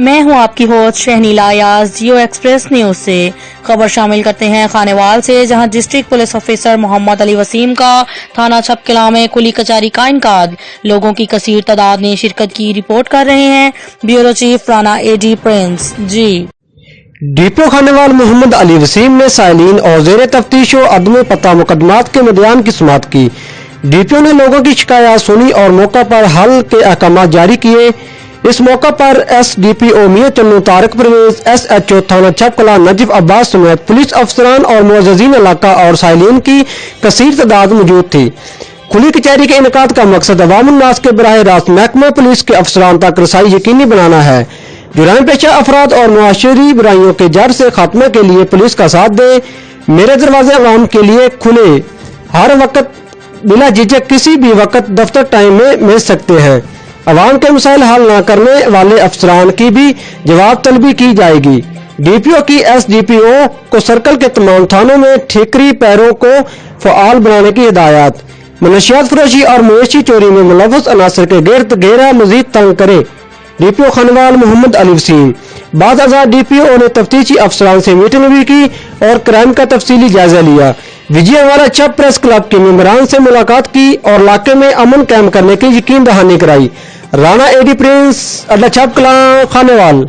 میں ہوں آپ کی host Shahnila Ayaz Geo Express News سے خبر شامل کرتے ہیں خانیوال سے، جہاں district police officer Muhammad Ali Waseem کا تھانہ چھپ قلعہ میں کلی کچہری کا انعقاد، لوگوں کی کثیر تعداد نے شرکت کی، رپورٹ کر رہے ہیں بیورو چیف رانا اے ڈی پرنس۔ ڈی پی او خانیوال محمد علی وسیم نے سائلین اور زیر تفتیش و عدم پتہ مقدمات کے مدعیان کی سماعت کی۔ ڈی پی او نے لوگوں کی شکایات سنی اور موقع پر حل کے احکامات جاری کیے۔ اس موقع پر S D P O Mian Channu Tariq Pervez, S H O تھانہ چھپ قلعہ نجف عباس سمیت پولیس افسران اور معززین علاقہ اور سائلین کی کثیر تعداد موجود تھی۔ کھلی کچہری کے انعقاد کا مقصد عوام الناس کے براہ راست محکمہ پولیس کے افسران تک رسائی یقینی بنانا ہے۔ جرائم پیشہ افراد اور معاشرتی برائیوں کے جڑ سے خاتمے کے لیے پولیس کا ساتھ دے۔ میرے دروازے عوام کے لیے کھلے، ہر وقت بلا جھجک کسی بھی وقت دفتر ٹائم میں مل سکتے ہیں۔ عوام کے مسائل حل نہ کرنے والے افسران کی بھی جواب طلبی کی جائے گی۔ ڈی پی او کی ایس ڈی پی او کو سرکل کے تمام تھانوں میں ٹھیکری پیروں کو فعال بنانے کی ہدایات۔ منشیات فروشی اور مویشی چوری میں ملوث عناصر کے گرد گھیرا مزید تنگ کرے۔ ڈی پی او خانیوال محمد علی وسیم۔ بعد ازاں ڈی پی او نے تفتیشی افسران سے میٹنگ بھی کی اور کرائم کا تفصیلی جائزہ لیا۔ وجے والا چھپ پریس کلب کے ممبران سے ملاقات کی اور علاقے میں امن قائم کرنے کی یقین دہانی کرائی۔ رانا اے ڈی پرنس، اڈا چھپ قلعہ، خانیوال۔